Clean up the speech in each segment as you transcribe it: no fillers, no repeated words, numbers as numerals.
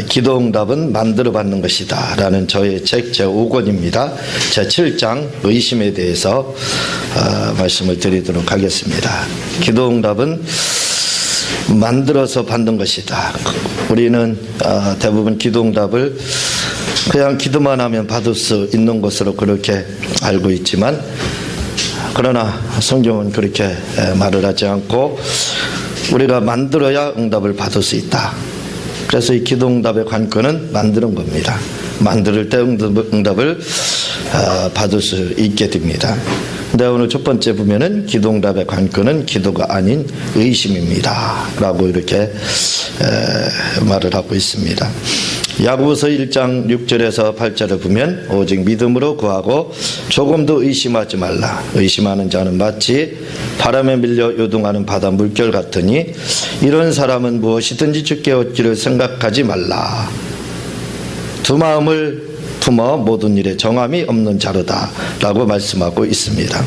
기도응답은 만들어 받는 것이다 라는 저의 책 제5권입니다. 제7장 의심에 대해서 말씀을 드리도록 하겠습니다. 기도응답은 만들어서 받는 것이다. 우리는 대부분 기도응답을 그냥 기도만 하면 받을 수 있는 것으로 그렇게 알고 있지만, 그러나 성경은 그렇게 말을 하지 않고 우리가 만들어야 응답을 받을 수 있다. 그래서 이 기도응답의 관건은 만드는 겁니다. 만들 때 응답을 받을 수 있게 됩니다. 근데 오늘 첫 번째 보면은 기도응답의 관건은 기도가 아닌 의심입니다 라고 이렇게 말을 하고 있습니다. 야고보서 1장 6절에서 8절을 보면 오직 믿음으로 구하고 조금도 의심하지 말라. 의심하는 자는 마치 바람에 밀려 요동하는 바다 물결 같으니 이런 사람은 무엇이든지 주께 얻기를 생각하지 말라. 두 마음을 품어 모든 일에 정함이 없는 자로다 라고 말씀하고 있습니다.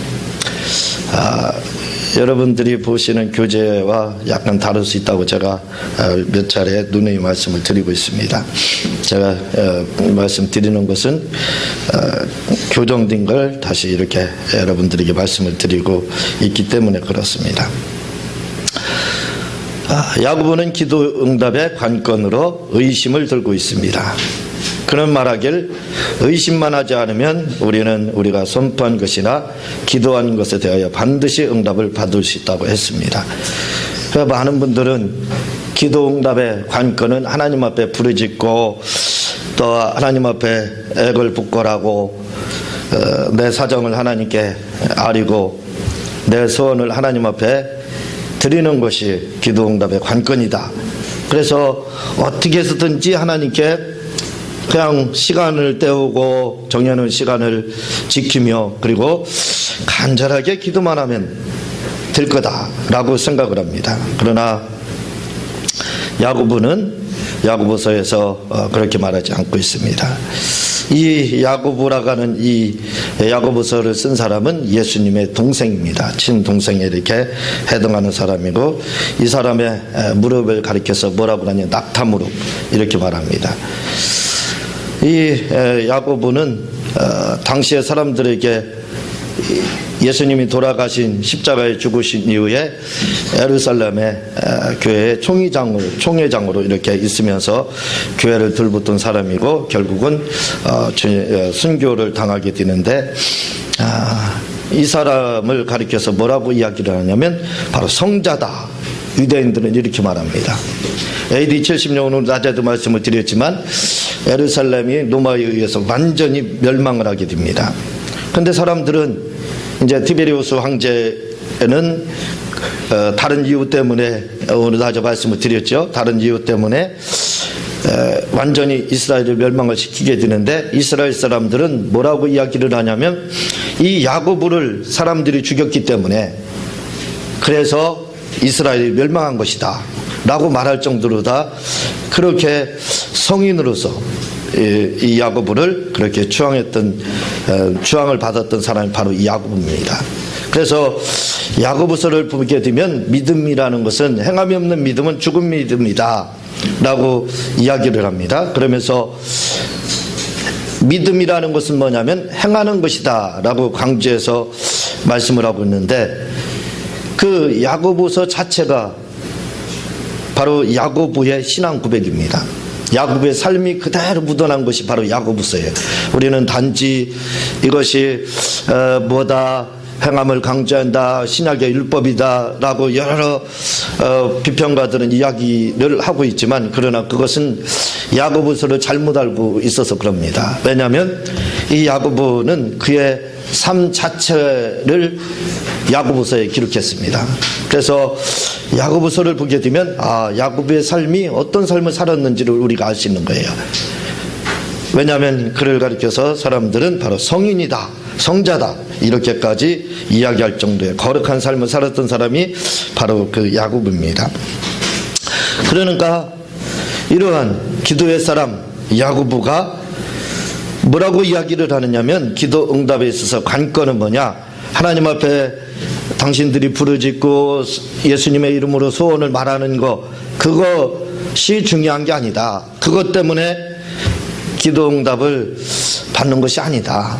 여러분들이 보시는 교재와 약간 다를 수 있다고 제가 몇 차례 누누이 말씀을 드리고 있습니다. 제가 말씀드리는 것은 교정된 걸 다시 이렇게 여러분들에게 말씀을 드리고 있기 때문에 그렇습니다. 야고보는 기도응답의 관건으로 의심을 들고 있습니다. 그는 말하길 의심만 하지 않으면 우리는 우리가 선포한 것이나 기도한 것에 대하여 반드시 응답을 받을 수 있다고 했습니다. 그래서 많은 분들은 기도응답의 관건은 하나님 앞에 부르짖고 또 하나님 앞에 액을 붓고라고 내 사정을 하나님께 아리고 내 소원을 하나님 앞에 드리는 것이 기도응답의 관건이다. 그래서 어떻게 해서든지 하나님께 그냥 시간을 때우고 정해놓은 시간을 지키며 그리고 간절하게 기도만 하면 될 거다라고 생각을 합니다. 그러나 야고보는 야고보서에서 그렇게 말하지 않고 있습니다. 이 야고보라고 하는 이 야고보서를 쓴 사람은 예수님의 동생입니다. 친동생에 이렇게 해당하는 사람이고, 이 사람의 무릎을 가리켜서 뭐라고 하냐, 낙타무릎 이렇게 말합니다. 이 야고보는 당시의 사람들에게 예수님이 돌아가신 십자가에 죽으신 이후에 예루살렘의 교회의 총회장으로 이렇게 있으면서 교회를 들붙던 사람이고, 결국은 순교를 당하게 되는데, 이 사람을 가리켜서 뭐라고 이야기를 하냐면 바로 성자다. 유대인들은 이렇게 말합니다. AD 70년으로 낮에도 말씀을 드렸지만 예루살렘이 로마에 의해서 완전히 멸망을 하게 됩니다. 그런데 사람들은 이제 티베리우스 황제는 다른 이유 때문에, 오늘 낮에 말씀을 드렸죠. 다른 이유 때문에 완전히 이스라엘을 멸망을 시키게 되는데, 이스라엘 사람들은 뭐라고 이야기를 하냐면 이 야고보를 사람들이 죽였기 때문에 그래서 이스라엘이 멸망한 것이다 라고 말할 정도로 다 그렇게 성인으로서 이 야고보를 그렇게 추앙을 받았던 사람이 바로 이 야고보입니다. 그래서 야고보서를 보게 되면 믿음이라는 것은 행함이 없는 믿음은 죽은 믿음이다 라고 이야기를 합니다. 그러면서 믿음이라는 것은 뭐냐면 행하는 것이다 라고 강조해서 말씀을 하고 있는데, 그 야고보서 자체가 바로 야고보의 신앙 고백입니다. 야고보의 삶이 그대로 묻어난 것이 바로 야고보서예요. 우리는 단지 이것이 뭐다, 행함을 강조한다, 신약의 율법이다 라고 여러 비평가들은 이야기를 하고 있지만, 그러나 그것은 야고보서를 잘못 알고 있어서 그럽니다. 왜냐하면 이 야고보는 그의 삶 자체를 야고보서에 기록했습니다. 그래서 야고보서를 보게 되면 야고보의 삶이 어떤 삶을 살았는지를 우리가 알 수 있는 거예요. 왜냐하면 그를 가리켜서 사람들은 바로 성인이다, 성자다 이렇게까지 이야기할 정도의 거룩한 삶을 살았던 사람이 바로 그 야고보입니다. 그러니까 이러한 기도의 사람 야고보가 뭐라고 이야기를 하느냐면, 기도 응답에 있어서 관건은 뭐냐, 하나님 앞에 당신들이 부르짖고 예수님의 이름으로 소원을 말하는 거, 그거 그것이 중요한 게 아니다. 그것 때문에 기도응답을 받는 것이 아니다.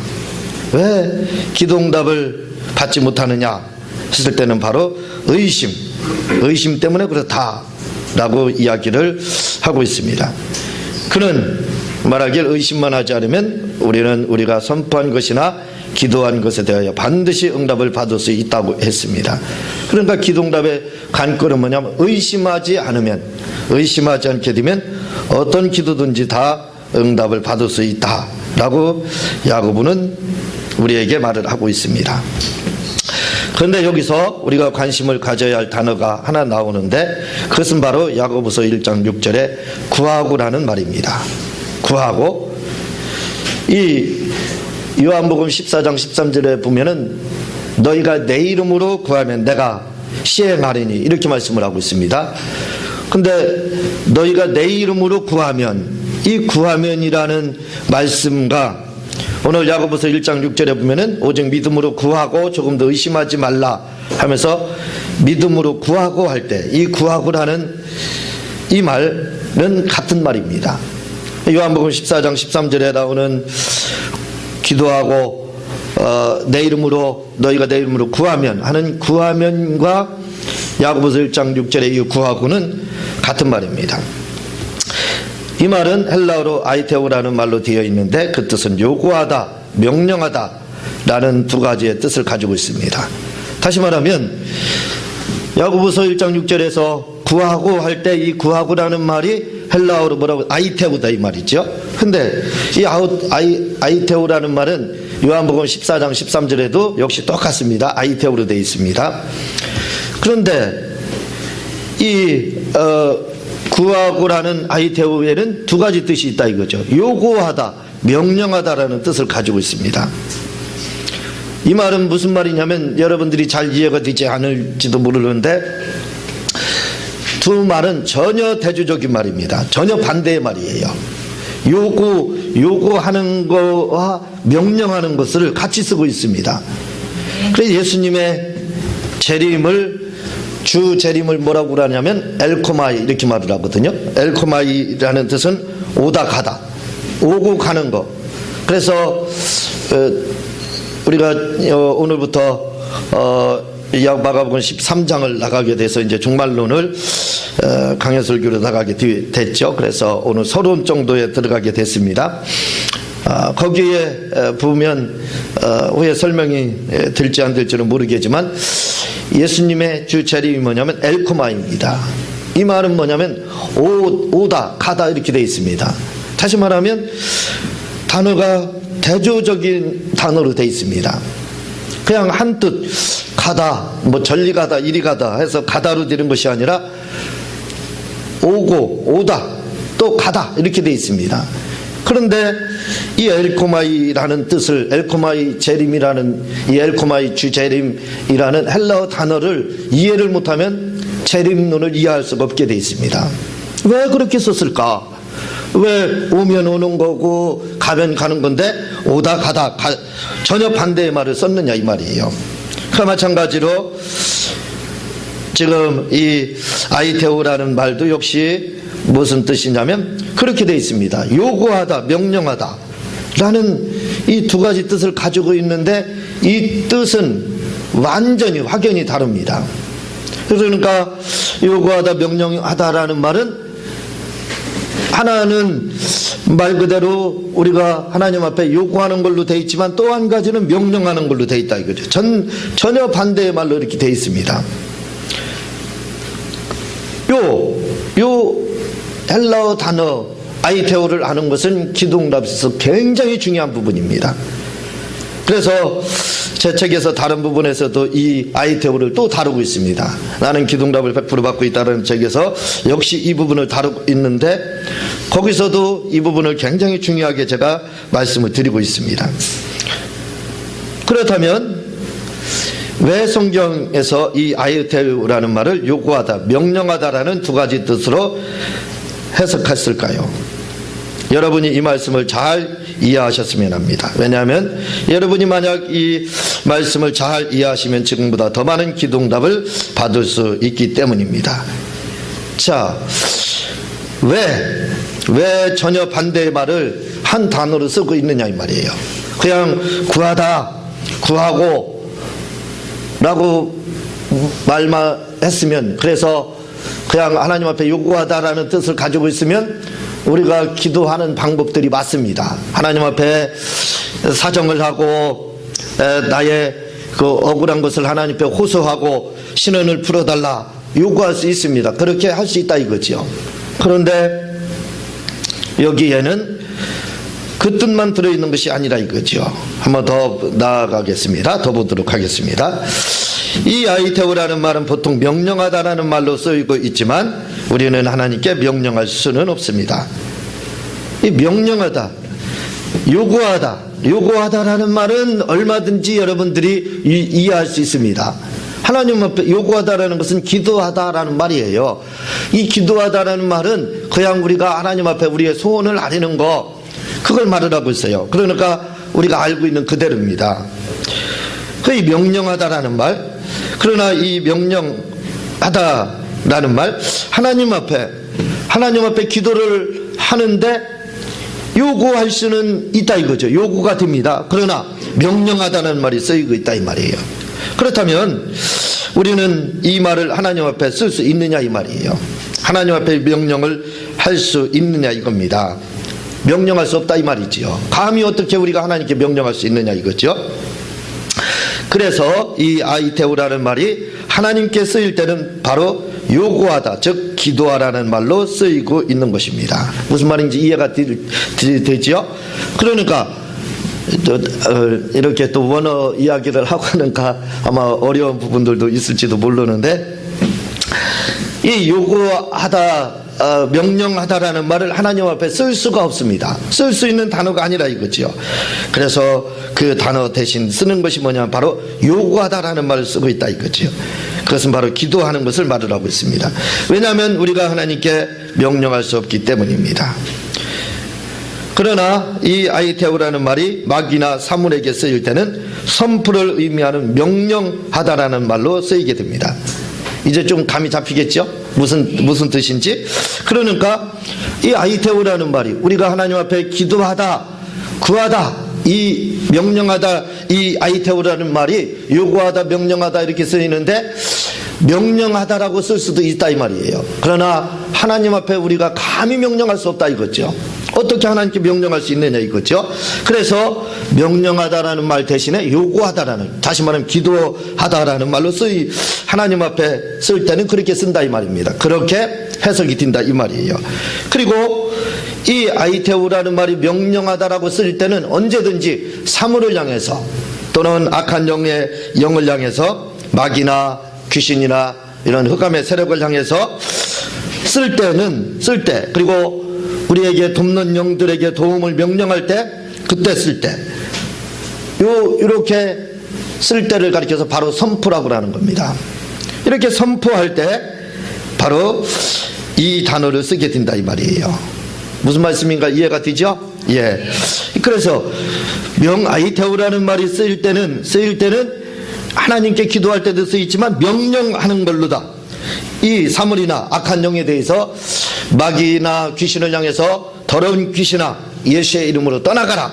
왜 기도응답을 받지 못하느냐 했을 때는 바로 의심 때문에 그렇다라고 이야기를 하고 있습니다. 그는 말하길 의심만 하지 않으면 우리는 우리가 선포한 것이나 기도한 것에 대하여 반드시 응답을 받을 수 있다고 했습니다. 그러니까 기도응답의 관건은 뭐냐면 의심하지 않게 되면 어떤 기도든지 다 응답을 받을 수 있다라고 야고보는 우리에게 말을 하고 있습니다. 그런데 여기서 우리가 관심을 가져야 할 단어가 하나 나오는데 그것은 바로 야고보서 1장 6절에 구하고라는 말입니다. 구하고, 이 요한복음 14장 13절에 보면은 너희가 내 이름으로 구하면 내가 시행하리니 이렇게 말씀을 하고 있습니다. 근데 너희가 내 이름으로 구하면, 이 구하면이라는 말씀과 오늘 야고보서 1장 6절에 보면은 오직 믿음으로 구하고 조금 더 의심하지 말라 하면서 믿음으로 구하고 할 때 이 구하고라는 이 말은 같은 말입니다. 요한복음 14장 13절에 나오는 기도하고 내 이름으로 너희가 내 이름으로 구하면 하는 구하면과 야고보서 1장 6절의 이 구하고는 같은 말입니다. 이 말은 헬라어로 아이테오라는 말로 되어 있는데 그 뜻은 요구하다, 명령하다 라는 두 가지의 뜻을 가지고 있습니다. 다시 말하면 야고보서 1장 6절에서 구하고 할 때 이 구하고라는 말이 헬라어로 뭐라고 아이테오다 이 말이죠. 근데 이 아이테오라는 말은 요한복음 14장 13절에도 역시 똑같습니다. 아이테오로 되어 있습니다. 그런데 이 구하고라는 아이테오에는 두 가지 뜻이 있다 이거죠. 요구하다, 명령하다라는 뜻을 가지고 있습니다. 이 말은 무슨 말이냐면 여러분들이 잘 이해가 되지 않을지도 모르는데 두 말은 전혀 대조적인 말입니다. 전혀 반대의 말이에요. 요구하는 거와 명령하는 것을 같이 쓰고 있습니다. 그래서 예수님의 재림을, 주 재림을 뭐라고 그러냐면 엘코마이 이렇게 말을 하거든요. 엘코마이라는 뜻은 오다 가다, 오고 가는 거. 그래서 우리가 오늘부터 마가복음 13장을 나가게 돼서 이제 종말론을 강해설교로 나가게 됐죠. 그래서 오늘 서론 정도에 들어가게 됐습니다. 거기에 보면 후에 설명이 될지 안 될지는 모르겠지만 예수님의 주 재림이 뭐냐면 엘코마입니다. 이 말은 뭐냐면 오다 가다 이렇게 되어 있습니다. 다시 말하면 단어가 대조적인 단어로 되어 있습니다. 그냥 한뜻 가다, 뭐 전리 가다, 이리 가다 해서 가다로 되는 것이 아니라 오고, 오다, 또 가다 이렇게 되어 있습니다. 그런데 이 엘코마이라는 뜻을, 엘코마이 재림이라는, 이 엘코마이 주 재림이라는 헬라어 단어를 이해를 못하면 재림론을 이해할 수가 없게 되어 있습니다. 왜 그렇게 썼을까? 왜 오면 오는 거고 가면 가는 건데 오다 가다 전혀 반대의 말을 썼느냐 이 말이에요. 그 마찬가지로 지금 이 아이테오라는 말도 역시 무슨 뜻이냐면 그렇게 되어 있습니다. 요구하다, 명령하다 라는 이 두 가지 뜻을 가지고 있는데 이 뜻은 완전히 확연히 다릅니다. 그러니까 요구하다, 명령하다라는 말은 하나는 말 그대로 우리가 하나님 앞에 요구하는 걸로 되어 있지만 또 한 가지는 명령하는 걸로 되어 있다 이거죠. 전혀 반대의 말로 이렇게 되어 있습니다. 요 헬라어 단어 아이테오를 아는 것은 기도응답에서 굉장히 중요한 부분입니다. 그래서 제 책에서 다른 부분에서도 이 아이테오를 또 다루고 있습니다. 나는 기도응답을 100% 받고 있다는 책에서 역시 이 부분을 다루고 있는데 거기서도 이 부분을 굉장히 중요하게 제가 말씀을 드리고 있습니다. 그렇다면 왜 성경에서 이 아이테오라는 말을 요구하다, 명령하다라는 두 가지 뜻으로 해석했을까요? 여러분이 이 말씀을 잘 이해하셨으면 합니다. 왜냐하면 여러분이 만약 이 말씀을 잘 이해하시면 지금보다 더 많은 기도응답을 받을 수 있기 때문입니다. 자, 왜 전혀 반대의 말을 한 단어로 쓰고 있느냐 이 말이에요. 그냥 구하다, 구하고 라고 말만 했으면, 그래서 그냥 하나님 앞에 요구하다라는 뜻을 가지고 있으면 우리가 기도하는 방법들이 맞습니다. 하나님 앞에 사정을 하고 나의 그 억울한 것을 하나님 앞에 호소하고 신원을 풀어달라 요구할 수 있습니다. 그렇게 할 수 있다 이거죠. 그런데 여기에는 그 뜻만 들어있는 것이 아니라 이거죠. 한번 더 나아가겠습니다. 더 보도록 하겠습니다. 이 아이테오라는 말은 보통 명령하다라는 말로 쓰이고 있지만 우리는 하나님께 명령할 수는 없습니다. 이 명령하다, 요구하다라는 말은 얼마든지 여러분들이 이해할 수 있습니다. 하나님 앞에 요구하다라는 것은 기도하다라는 말이에요. 이 기도하다라는 말은 그냥 우리가 하나님 앞에 우리의 소원을 아뢰는 거, 그걸 말을 하고 있어요. 그러니까 우리가 알고 있는 그대로입니다. 이 명령하다라는 말, 그러나 이 명령하다라는 말, 하나님 앞에 기도를 하는데 요구할 수는 있다 이거죠. 요구가 됩니다. 그러나 명령하다는 말이 쓰이고 있다 이 말이에요. 그렇다면 우리는 이 말을 하나님 앞에 쓸 수 있느냐 이 말이에요. 하나님 앞에 명령을 할 수 있느냐 이겁니다. 명령할 수 없다 이 말이지요. 감히 어떻게 우리가 하나님께 명령할 수 있느냐 이거죠. 그래서 이 아이테오라는 말이 하나님께 쓰일 때는 바로 요구하다, 즉 기도하라는 말로 쓰이고 있는 것입니다. 무슨 말인지 이해가 되지요? 그러니까 이렇게 또 원어 이야기를 하고 하니까 아마 어려운 부분들도 있을지도 모르는데, 이 요구하다, 명령하다라는 말을 하나님 앞에 쓸 수가 없습니다. 쓸 수 있는 단어가 아니라 이거죠. 그래서 그 단어 대신 쓰는 것이 뭐냐면 바로 요구하다라는 말을 쓰고 있다 이거죠. 그것은 바로 기도하는 것을 말을 하고 있습니다. 왜냐하면 우리가 하나님께 명령할 수 없기 때문입니다. 그러나 이 아이테오라는 말이 마귀나 사물에게 쓰일 때는 선포를 의미하는 명령하다라는 말로 쓰이게 됩니다. 이제 좀 감이 잡히겠죠? 무슨 뜻인지? 그러니까 이 아이테오라는 말이 우리가 하나님 앞에 기도하다, 구하다, 이 명령하다, 이 아이테오라는 말이 요구하다, 명령하다 이렇게 쓰이는데 명령하다라고 쓸 수도 있다 이 말이에요. 그러나 하나님 앞에 우리가 감히 명령할 수 없다 이거죠. 어떻게 하나님께 명령할 수 있느냐 이거죠. 그래서 명령하다라는 말 대신에 요구하다라는, 다시 말하면 기도하다라는 말로 하나님 앞에 쓸 때는 그렇게 쓴다 이 말입니다. 그렇게 해석이 된다 이 말이에요. 그리고 이 아이테오라는 말이 명령하다라고 쓸 때는 언제든지 사물을 향해서 또는 악한 영을 향해서, 마귀나 귀신이나 이런 흑암의 세력을 향해서 쓸 때, 그리고 우리에게 돕는 영들에게 도움을 명령할 때, 그때 쓸 때, 이렇게 쓸 때를 가리켜서 바로 선포라고 하는 겁니다. 이렇게 선포할 때 바로 이 단어를 쓰게 된다 이 말이에요. 무슨 말씀인가 이해가 되죠? 예. 그래서 아이테오라는 말이 쓰일 때는 하나님께 기도할 때도 쓰이지만 명령하는 걸로다. 이 사물이나 악한 영에 대해서 마귀나 귀신을 향해서 더러운 귀신아 예수의 이름으로 떠나가라,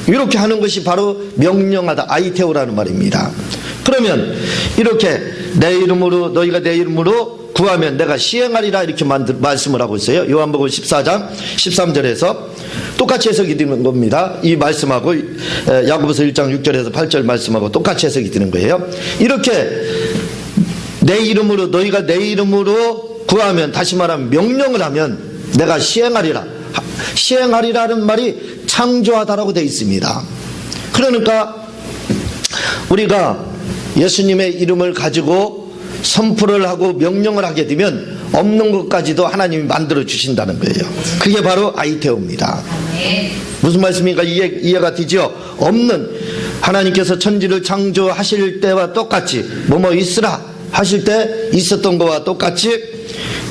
이렇게 하는 것이 바로 명령하다, 아이테오라는 말입니다. 그러면 이렇게 너희가 내 이름으로 구하면 내가 시행하리라 이렇게 말씀을 하고 있어요. 요한복음 14장 13절에서 똑같이 해석이 되는 겁니다. 이 말씀하고 야고보서 1장 6절에서 8절 말씀하고 똑같이 해석이 되는 거예요. 이렇게 너희가 내 이름으로 구하면, 다시 말하면 명령을 하면 내가 시행하리라. 시행하리라는 말이 창조하다라고 되어 있습니다. 그러니까 우리가 예수님의 이름을 가지고 선포를 하고 명령을 하게 되면 없는 것까지도 하나님이 만들어 주신다는 거예요. 그게 바로 아이테오입니다. 무슨 말씀인가 이해가 되죠? 없는, 하나님께서 천지를 창조하실 때와 똑같이 뭐뭐 있으라 하실 때 있었던 것과 똑같이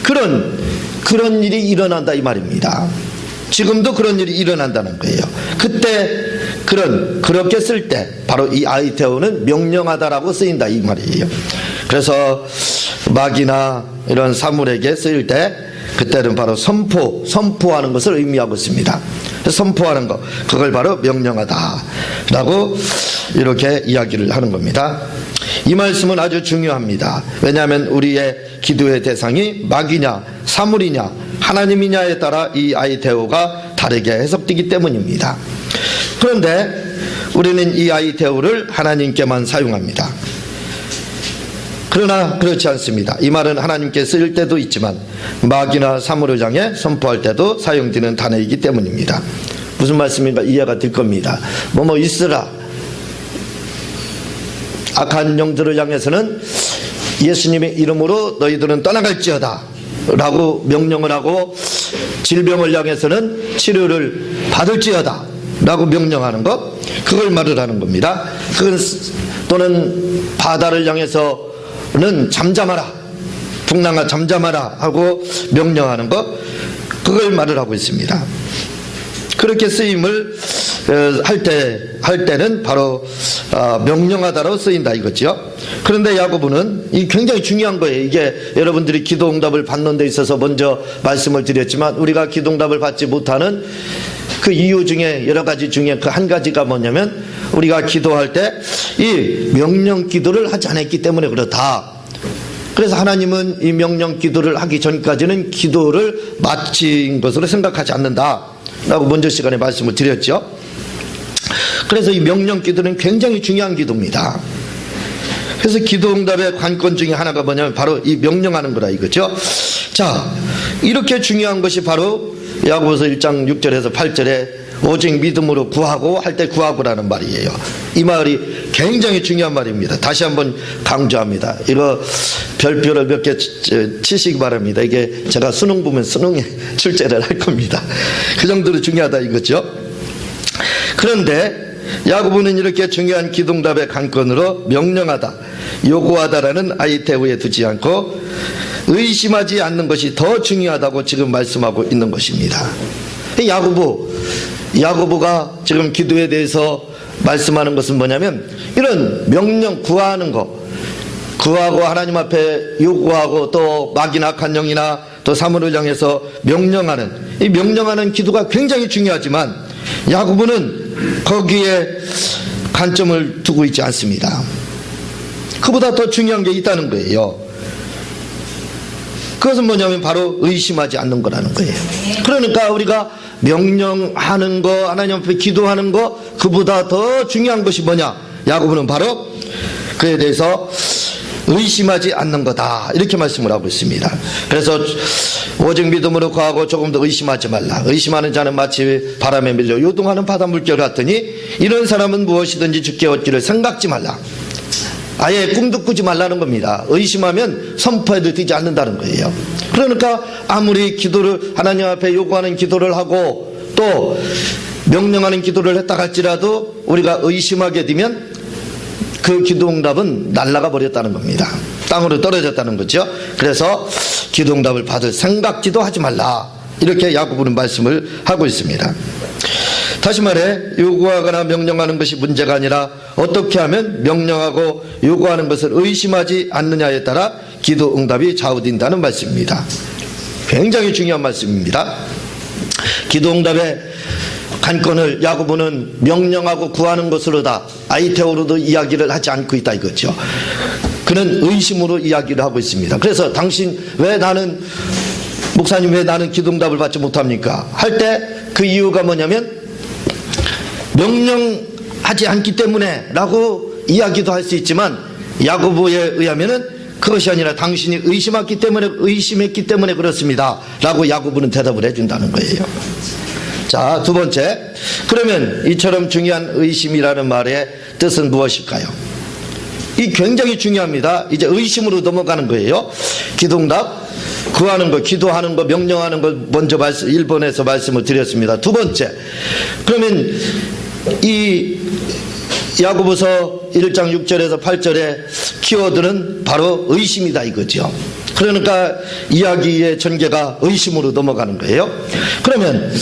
그런 일이 일어난다 이 말입니다. 지금도 그런 일이 일어난다는 거예요. 그때 그렇게 쓸 때 바로 이 아이테오는 명령하다라고 쓰인다 이 말이에요. 그래서 마귀나 이런 사물에게 쓰일 때 그때는 바로 선포하는 것을 의미하고 있습니다. 선포하는 것, 그걸 바로 명령하다라고 이렇게 이야기를 하는 겁니다. 이 말씀은 아주 중요합니다. 왜냐하면 우리의 기도의 대상이 마귀냐 사물이냐 하나님이냐에 따라 이 아이테오가 다르게 해석되기 때문입니다. 그런데 우리는 이 아이테오를 하나님께만 사용합니다. 그러나 그렇지 않습니다. 이 말은 하나님께 쓰일 때도 있지만 마귀나 사물을 향해 선포할 때도 사용되는 단어이기 때문입니다. 무슨 말씀인가 이해가 될 겁니다. 뭐뭐 있으라, 악한 영들을 향해서는 예수님의 이름으로 너희들은 떠나갈지어다 라고 명령을 하고, 질병을 향해서는 치료를 받을지어다 라고 명령하는 것, 그걸 말을 하는 겁니다. 그건 또는 바다를 향해서는 잠잠하라, 풍랑아 잠잠하라 하고 명령하는 것, 그걸 말을 하고 있습니다. 그렇게 쓰임을 할 때는 바로 명령하다로 쓰인다 이거죠. 그런데 야고보는 이 굉장히 중요한 거예요. 이게 여러분들이 기도응답을 받는 데 있어서 먼저 말씀을 드렸지만, 우리가 기도응답을 받지 못하는 그 이유 중에 여러 가지 중에 그 한 가지가 뭐냐면, 우리가 기도할 때 이 명령 기도를 하지 않았기 때문에 그렇다. 그래서 하나님은 이 명령 기도를 하기 전까지는 기도를 마친 것으로 생각하지 않는다 라고 먼저 시간에 말씀을 드렸죠. 그래서 이 명령 기도는 굉장히 중요한 기도입니다. 그래서 기도응답의 관건 중에 하나가 뭐냐면 바로 이 명령하는 거라 이거죠. 자, 이렇게 중요한 것이 바로 야고보서 1장 6절에서 8절에 오직 믿음으로 구하고 할 때 구하고라는 말이에요. 이 말이 굉장히 중요한 말입니다. 다시 한번 강조합니다. 이거 별표를 몇 개 치시기 바랍니다. 이게 제가 수능 보면 수능에 출제를 할 겁니다. 그 정도로 중요하다 이거죠. 그런데 야고보는 이렇게 중요한 기도응답의 관건으로 명령하다, 요구하다라는 아이테오에 두지 않고 의심하지 않는 것이 더 중요하다고 지금 말씀하고 있는 것입니다. 야고보가 지금 기도에 대해서 말씀하는 것은 뭐냐면, 이런 명령 구하는 거, 구하고 하나님 앞에 요구하고 또 마귀나 악한 영이나 또 사물을 향해서 명령하는, 이 명령하는 기도가 굉장히 중요하지만 야고보는 거기에 관점을 두고 있지 않습니다. 그보다 더 중요한 게 있다는 거예요. 그것은 뭐냐면 바로 의심하지 않는 거라는 거예요. 그러니까 우리가 명령하는 거, 하나님 앞에 기도하는 거, 그보다 더 중요한 것이 뭐냐? 야고보는 바로 그에 대해서 의심하지 않는 거다 이렇게 말씀을 하고 있습니다. 그래서 오직 믿음으로 구하고 조금 더 의심하지 말라. 의심하는 자는 마치 바람에 밀려 요동하는 바닷물결 같으니 이런 사람은 무엇이든지 주께 얻기를 생각지 말라. 아예 꿈도 꾸지 말라는 겁니다. 의심하면 선포해도 되지 않는다는 거예요. 그러니까 아무리 기도를 하나님 앞에 요구하는 기도를 하고 또 명령하는 기도를 했다 할지라도 우리가 의심하게 되면 그 기도응답은 날아가 버렸다는 겁니다. 땅으로 떨어졌다는 거죠. 그래서 기도응답을 받을 생각지도 하지 말라 이렇게 야고보는 말씀을 하고 있습니다. 다시 말해 요구하거나 명령하는 것이 문제가 아니라 어떻게 하면 명령하고 요구하는 것을 의심하지 않느냐에 따라 기도 응답이 좌우된다는 말씀입니다. 굉장히 중요한 말씀입니다. 기도 응답의 관건을 야고보는 명령하고 구하는 것으로다 아이테오로도 이야기를 하지 않고 있다 이거죠. 그는 의심으로 이야기를 하고 있습니다. 그래서 당신 목사님 왜 나는 기도 응답을 받지 못합니까? 할 때 그 이유가 뭐냐면 명령하지 않기 때문에 라고 이야기도 할 수 있지만 야고보에 의하면은 그것이 아니라 당신이 의심했기 때문에 그렇습니다 라고 야고보는 대답을 해준다는 거예요. 자, 두 번째, 그러면 이처럼 중요한 의심이라는 말의 뜻은 무엇일까요? 이 굉장히 중요합니다. 이제 의심으로 넘어가는 거예요. 기도응답 구하는 거, 기도하는 거, 명령하는 거 먼저 1번에서 말씀을 드렸습니다. 두 번째, 그러면 이 야고보서 1장 6절에서 8절의 키워드는 바로 의심이다 이거죠. 그러니까 이야기의 전개가 의심으로 넘어가는 거예요. 그러면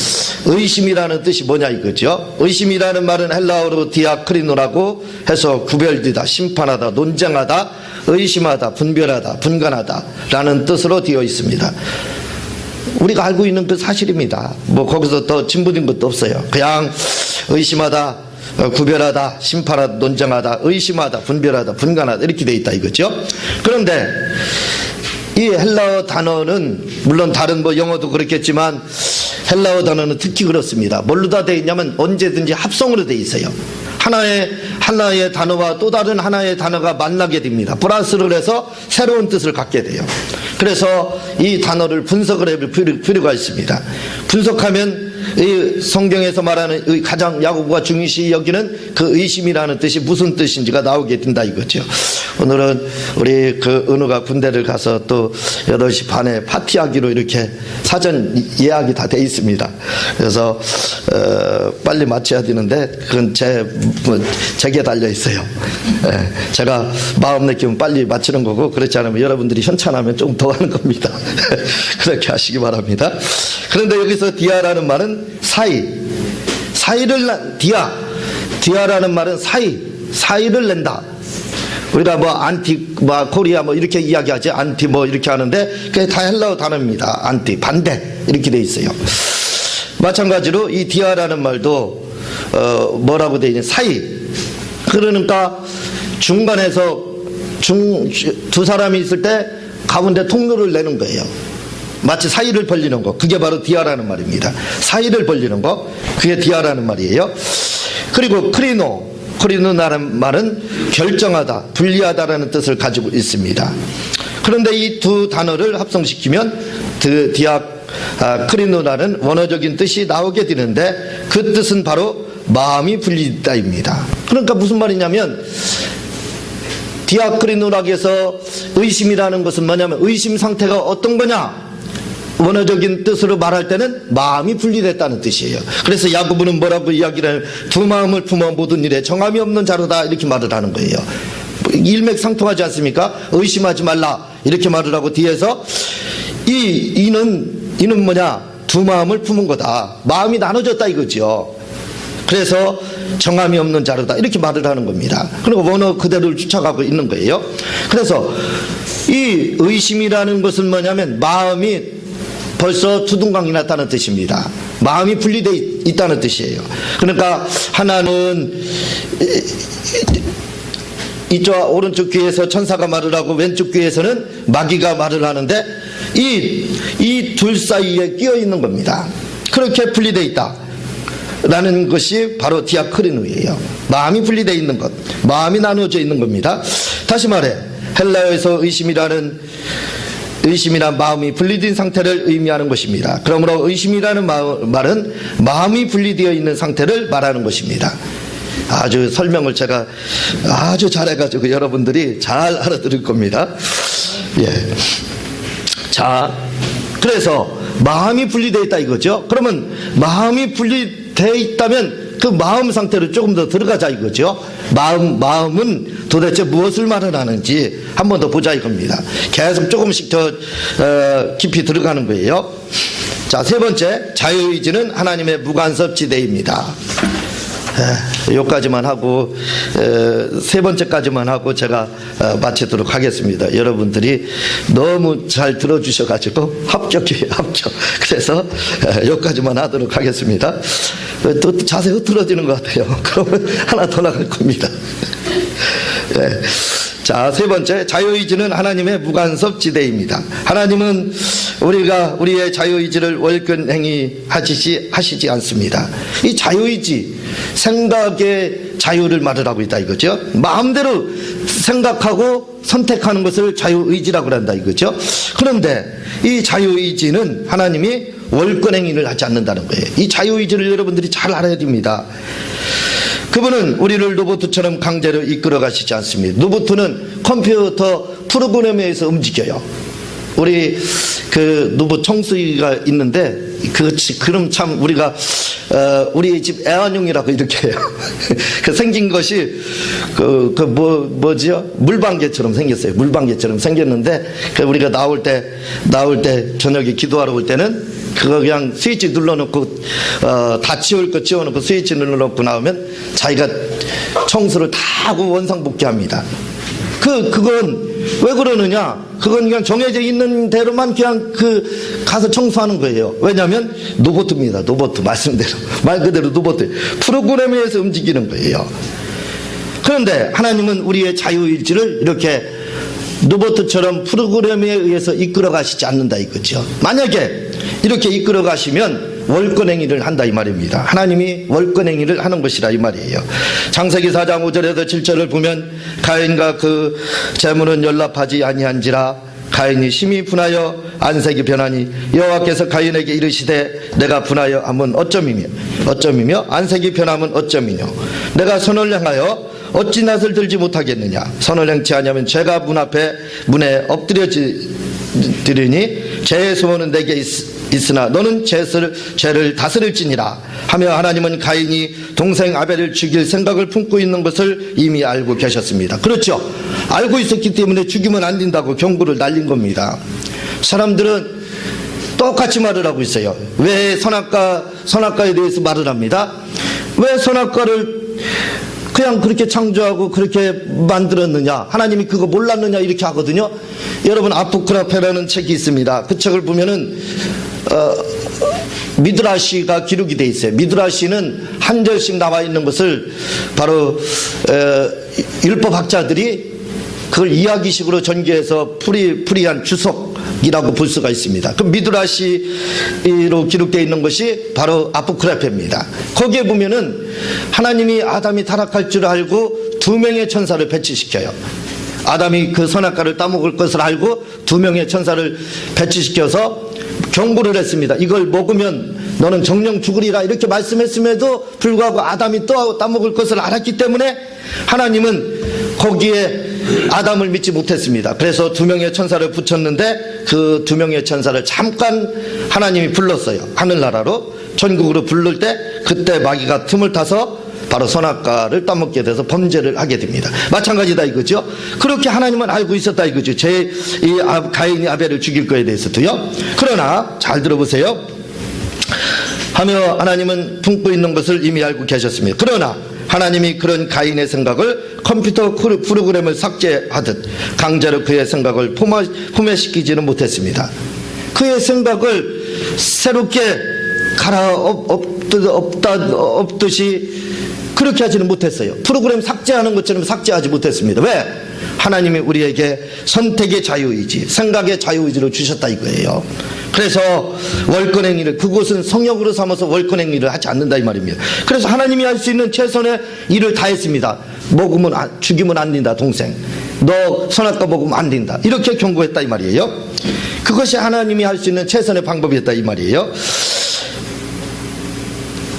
의심이라는 뜻이 뭐냐 이거죠. 의심이라는 말은 헬라어로 디아크리노라고 해서 구별되다, 심판하다, 논쟁하다, 의심하다, 분별하다, 분간하다 라는 뜻으로 되어 있습니다. 우리가 알고 있는 그 사실입니다. 뭐 거기서 더 진부된 것도 없어요. 그냥 의심하다, 구별하다, 심판하다, 논정하다, 의심하다, 분별하다, 분간하다 이렇게 돼 있다 이거죠. 그런데 이 헬라어 단어는 물론 다른 뭐 영어도 그렇겠지만 헬라어 단어는 특히 그렇습니다. 뭘로 다 되어 있냐면 언제든지 합성으로 되어 있어요. 하나의 단어와 또 다른 하나의 단어가 만나게 됩니다. 플러스를 해서 새로운 뜻을 갖게 돼요. 그래서 이 단어를 분석을 해볼 필요가 있습니다. 분석하면 이 성경에서 말하는 가장 야고보가 중요시 여기는 그 의심이라는 뜻이 무슨 뜻인지가 나오게 된다 이거죠. 오늘은 우리 그 은우가 군대를 가서 또 8시 반에 파티하기로 이렇게 사전 예약이 다 돼 있습니다. 그래서 빨리 마쳐야 되는데 그건 제게 달려 있어요. 제가 마음 내키면 빨리 마치는 거고 그렇지 않으면 여러분들이 현찬하면 좀 더 하는 겁니다. 그렇게 하시기 바랍니다. 그런데 여기서 디아라는 말은 사이를 디아라는 말은 사이를 낸다. 우리가 뭐 안티 뭐 코리아 뭐 이렇게 이야기하지, 안티 뭐 이렇게 하는데 그게 다 헬라어 단어입니다. 안티 반대 이렇게 돼 있어요. 마찬가지로 이 디아라는 말도 뭐라고 돼 있냐, 사이. 그러니까 중간에서 두 사람이 있을 때 가운데 통로를 내는 거예요. 마치 사이를 벌리는 거, 그게 바로 디아라는 말입니다. 사이를 벌리는 거, 그게 디아라는 말이에요. 그리고 크리노라는 말은 결정하다, 분리하다라는 뜻을 가지고 있습니다. 그런데 이 두 단어를 합성시키면 크리노라는 원어적인 뜻이 나오게 되는데 그 뜻은 바로 마음이 분리다입니다. 그러니까 무슨 말이냐면 디아크리노락에서 의심이라는 것은 뭐냐면 의심 상태가 어떤 거냐, 원어적인 뜻으로 말할 때는 마음이 분리됐다는 뜻이에요. 그래서 야고보는 뭐라고 이야기를 하냐면 두 마음을 품어 모든 일에 정함이 없는 자로다 이렇게 말을 하는 거예요. 일맥상통하지 않습니까? 의심하지 말라 이렇게 말을 하고 뒤에서 이는 뭐냐, 두 마음을 품은 거다, 마음이 나눠졌다 이거죠. 그래서 정함이 없는 자로다 이렇게 말을 하는 겁니다. 그리고 원어 그대로를 쫓아가고 있는 거예요. 그래서 이 의심이라는 것은 뭐냐면 마음이 벌써 두둥강이 났다는 뜻입니다. 마음이 분리되어 있다는 뜻이에요. 그러니까 하나는 이쪽 오른쪽 귀에서 천사가 말을 하고 왼쪽 귀에서는 마귀가 말을 하는데 이 둘 사이에 끼어 있는 겁니다. 그렇게 분리되어 있다 라는 것이 바로 디아크리노예요. 마음이 분리되어 있는 것, 마음이 나누어져 있는 겁니다. 다시 말해 헬라어에서 의심이란 마음이 분리된 상태를 의미하는 것입니다. 그러므로 의심이라는 말은 마음이 분리되어 있는 상태를 말하는 것입니다. 아주 설명을 제가 아주 잘해가지고 여러분들이 잘 알아들을 겁니다. 예. 자, 그래서 마음이 분리되어 있다 이거죠. 그러면 마음이 분리되어 있다면 그 마음 상태로 조금 더 들어가자 이거죠. 마음은 도대체 무엇을 말하는지 한 번 더 보자 이겁니다. 계속 조금씩 더 깊이 들어가는 거예요. 자, 세 번째, 자유의지는 하나님의 무간섭 지대입니다. 여기까지만 하고 세 번째까지만 하고 제가 마치도록 하겠습니다. 여러분들이 너무 잘 들어주셔가지고 합격이에요, 합격. 그래서 여기까지만 하도록 하겠습니다. 또 자세 흐트러지는 것 같아요. 그러면 하나 더 나갈 겁니다. 네. 자, 세 번째, 자유의지는 하나님의 무간섭 지대입니다. 하나님은 우리의 자유의지를 월권행위 하시지 않습니다. 이 자유의지, 생각의 자유를 말을 하고 있다 이거죠. 마음대로 생각하고 선택하는 것을 자유의지라고 한다 이거죠. 그런데 이 자유의지는 하나님이 월권행위를 하지 않는다는 거예요. 이 자유의지를 여러분들이 잘 알아야 됩니다. 그분은 우리를 로봇처럼 강제로 이끌어 가시지 않습니다. 로봇은 컴퓨터 프로그램에 의해서 움직여요. 우리 그 로봇 청소기가 있는데 그럼 참 우리가 우리 집 애완용이라고 이렇게 해요. 그 생긴 것이 뭐지요? 물방개처럼 생겼어요. 물방개처럼 생겼는데 우리가 나올 때 저녁에 기도하러 올 때는 그거 그냥 스위치 눌러놓고 다 치울 거 치워놓고 스위치 눌러놓고 나오면 자기가 청소를 다 하고 원상복귀합니다. 그건 왜 그러느냐? 그건 그냥 정해져 있는 대로만 그냥 가서 청소하는 거예요. 왜냐하면 로봇입니다. 로봇 말씀대로 말 그대로 로봇 프로그램에 의해서 움직이는 거예요. 그런데 하나님은 우리의 자유의지를 이렇게 로봇처럼 프로그램에 의해서 이끌어 가시지 않는다 이거죠. 만약에 이렇게 이끌어 가시면 월권행위를 한다 이 말입니다. 하나님이 월권행위를 하는 것이라 이 말이에요. 창세기 4장 5절에서 7절을 보면 가인과 그 재물은 연락하지 아니한지라 가인이 심히 분하여 안색이 변하니 여호와께서 가인에게 이르시되 내가 분하여 하면 어쩌미며 안색이 변하면 어쩌미뇨 내가 손을 향하여 어찌 낫을 들지 못하겠느냐 손을 행치 아니하면 죄가 문에 엎드려지리니 죄의 소원은 내게 있으나 너는 죄를 다스릴지니라 하며 하나님은 가인이 동생 아벨을 죽일 생각을 품고 있는 것을 이미 알고 계셨습니다. 그렇죠. 알고 있었기 때문에 죽이면 안 된다고 경고를 날린 겁니다. 사람들은 똑같이 말을 하고 있어요. 왜 선악과에 대해서 말을 합니다. 왜 선악과를 그냥 그렇게 창조하고 그렇게 만들었느냐, 하나님이 그거 몰랐느냐 이렇게 하거든요. 여러분 아포크라페라는 책이 있습니다. 그 책을 보면은 미드라시가 기록이 돼 있어요. 미드라시는 한 절씩 나와 있는 것을 바로 율법학자들이 그걸 이야기식으로 전개해서 풀이한 주석이라고 볼 수가 있습니다. 그 미드라시로 기록되어 있는 것이 바로 아포크라페입니다. 거기에 보면은 하나님이 아담이 타락할 줄 알고 2명의 천사를 배치시켜요. 아담이 그 선악과를 따먹을 것을 알고 2명의 천사를 배치시켜서 경고를 했습니다. 이걸 먹으면 너는 정령 죽으리라 이렇게 말씀했음에도 불구하고 아담이 또 따먹을 것을 알았기 때문에 하나님은 거기에 아담을 믿지 못했습니다. 그래서 2명의 천사를 붙였는데 그 2명의 천사를 잠깐 하나님이 불렀어요. 하늘나라로 천국으로 부를 때 그때 마귀가 틈을 타서 바로 선악과를 따먹게 돼서 범죄를 하게 됩니다. 마찬가지다 이거죠. 그렇게 하나님은 알고 있었다 이거죠. 가인이 아벨을 죽일 거에 대해서도요. 그러나 잘 들어보세요. 하며 하나님은 품고 있는 것을 이미 알고 계셨습니다. 그러나 하나님이 그런 가인의 생각을 컴퓨터 프로그램을 삭제하듯 강제로 그의 생각을 포맷시키지는 못했습니다. 그의 생각을 새롭게 엎듯이 그렇게 하지는 못했어요. 프로그램 삭제하는 것처럼 삭제하지 못했습니다. 왜? 하나님이 우리에게 선택의 자유의지, 생각의 자유의지를 주셨다 이거예요. 그래서 월권행위를, 그곳은 성역으로 삼아서 월권행위를 하지 않는다 이 말입니다. 그래서 하나님이 할 수 있는 최선의 일을 다 했습니다. 죽이면 안 된다 동생, 너 선악과 먹으면 안 된다 이렇게 경고했다 이 말이에요. 그것이 하나님이 할 수 있는 최선의 방법이었다 이 말이에요.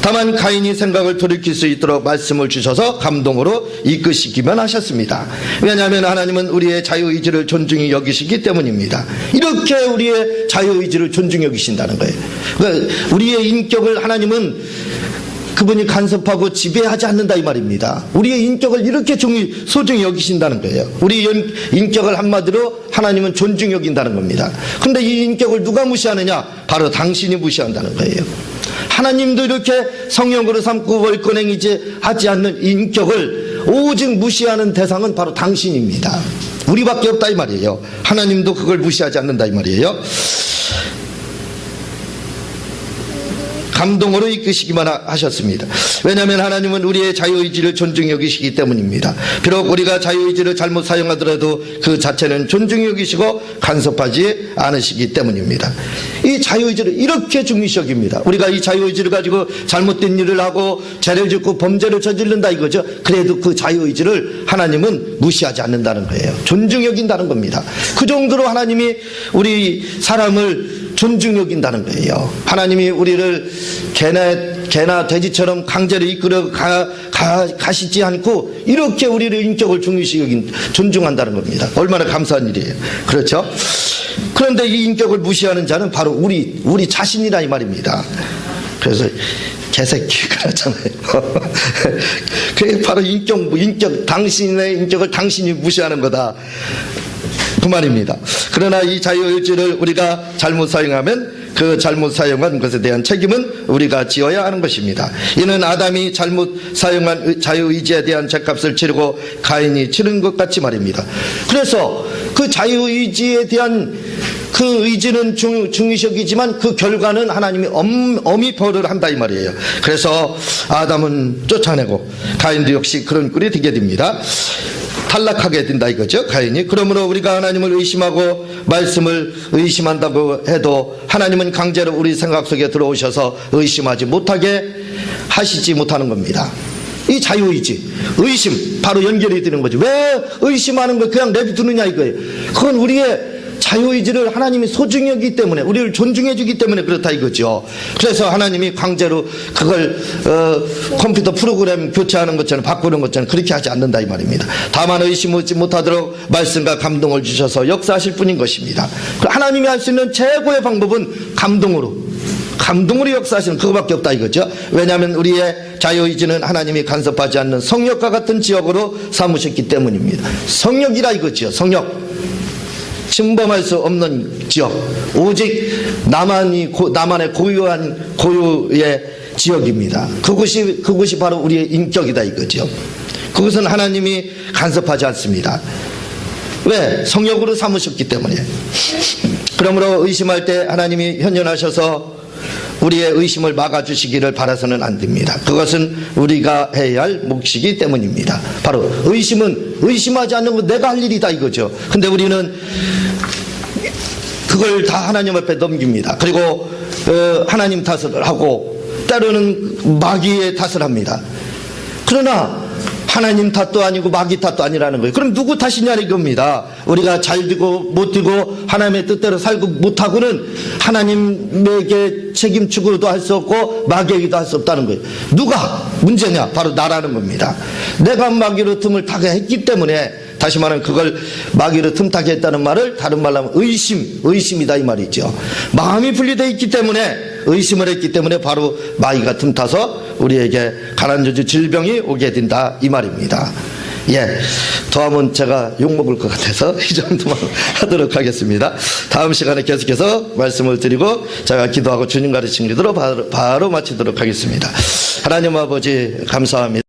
다만 가인이 생각을 돌이킬 수 있도록 말씀을 주셔서 감동으로 이끄시기만 하셨습니다. 왜냐하면 하나님은 우리의 자유의지를 존중히 여기시기 때문입니다. 이렇게 우리의 자유의지를 존중히 여기신다는 거예요. 그러니까 우리의 인격을 하나님은 그분이 간섭하고 지배하지 않는다 이 말입니다. 우리의 인격을 이렇게 소중히 여기신다는 거예요. 우리 인격을 한마디로 하나님은 존중히 여긴다는 겁니다. 그런데 이 인격을 누가 무시하느냐? 바로 당신이 무시한다는 거예요. 하나님도 이렇게 성령으로 삼고 월권행위지 하지 않는 인격을 오직 무시하는 대상은 바로 당신입니다. 우리밖에 없다 이 말이에요. 하나님도 그걸 무시하지 않는다 이 말이에요. 감동으로 이끄시기만 하셨습니다. 왜냐하면 하나님은 우리의 자유의지를 존중히 여기시기 때문입니다. 비록 우리가 자유의지를 잘못 사용하더라도 그 자체는 존중히 여기시고 간섭하지 않으시기 때문입니다. 이 자유의지를 이렇게 중요시 여깁니다. 우리가 이 자유의지를 가지고 잘못된 일을 하고 죄를 짓고 범죄를 저지른다 이거죠. 그래도 그 자유의지를 하나님은 무시하지 않는다는 거예요. 존중히 여긴다는 겁니다. 그 정도로 하나님이 우리 사람을 존중히 여긴다는 거예요. 하나님이 우리를 개나 돼지처럼 강제로 이끌어 가시지 않고 이렇게 우리를 인격을 중요시 존중한다는 겁니다. 얼마나 감사한 일이에요. 그렇죠? 그런데 이 인격을 무시하는 자는 바로 우리 자신이라 이 말입니다. 그래서 개새끼 그러잖아요. 그게 바로 인격, 당신의 인격을 당신이 무시하는 거다. 그 말입니다. 그러나 이 자유의지를 우리가 잘못 사용하면 그 잘못 사용한 것에 대한 책임은 우리가 지어야 하는 것입니다. 이는 아담이 잘못 사용한 자유의지에 대한 죗값을 치르고 가인이 치른 것 같이 말입니다. 그래서 그 자유의지에 대한 그 의지는 중의적이지만 그 결과는 하나님이 엄히 벌을 한다 이 말이에요. 그래서 아담은 쫓아내고 가인도 역시 그런 꼴이 되게 됩니다. 탈락하게 된다 이거죠, 가인이. 그러므로 우리가 하나님을 의심하고 말씀을 의심한다고 해도 하나님은 강제로 우리 생각 속에 들어오셔서 의심하지 못하게 하시지 못하는 겁니다. 이 자유의지, 의심 바로 연결이 되는 거죠. 왜 의심하는 걸 그냥 내비두느냐 이거예요. 그건 우리의 자유의지를 하나님이 소중히 여기기 때문에, 우리를 존중해 주기 때문에 그렇다 이거죠. 그래서 하나님이 강제로 그걸 컴퓨터 프로그램 교체하는 것처럼, 바꾸는 것처럼 그렇게 하지 않는다 이 말입니다. 다만 의심하지 못하도록 말씀과 감동을 주셔서 역사하실 뿐인 것입니다. 하나님이 할 수 있는 최고의 방법은 감동으로 역사하시는 그거밖에 없다 이거죠. 왜냐하면 우리의 자유의지는 하나님이 간섭하지 않는 성역과 같은 지역으로 삼으셨기 때문입니다. 성역이라 이거죠. 성역, 침범할 수 없는 지역, 오직 나만의 고유의 지역입니다. 그곳이 바로 우리의 인격이다 이거죠. 그것은 하나님이 간섭하지 않습니다. 왜? 성역으로 삼으셨기 때문에. 그러므로 의심할 때 하나님이 현존하셔서 우리의 의심을 막아주시기를 바라서는 안 됩니다. 그것은 우리가 해야 할 몫이기 때문입니다. 바로 의심은 의심하지 않는 건 내가 할 일이다 이거죠. 근데 우리는 그걸 다 하나님 앞에 넘깁니다. 그리고 하나님 탓을 하고 때로는 마귀의 탓을 합니다. 그러나 하나님 탓도 아니고 마귀 탓도 아니라는 거예요. 그럼 누구 탓이냐 이겁니다. 우리가 잘 되고 못 되고 하나님의 뜻대로 살고 못하고는 하나님에게 책임지고도 할 수 없고 마귀에게도 할 수 없다는 거예요. 누가 문제냐? 바로 나라는 겁니다. 내가 마귀로 틈을 타게 했기 때문에, 다시 말하면 그걸 마귀로 틈타게 했다는 말을 다른 말로 하면 의심이다 이 말이죠. 마음이 분리되어 있기 때문에, 의심을 했기 때문에 바로 마귀가 틈타서 우리에게 가난저주 질병이 오게 된다 이 말입니다. 예, 더하면 제가 욕먹을 것 같아서 이 정도만 하도록 하겠습니다. 다음 시간에 계속해서 말씀을 드리고 제가 기도하고 주님 가르친 기도로 바로 마치도록 하겠습니다. 하나님 아버지 감사합니다.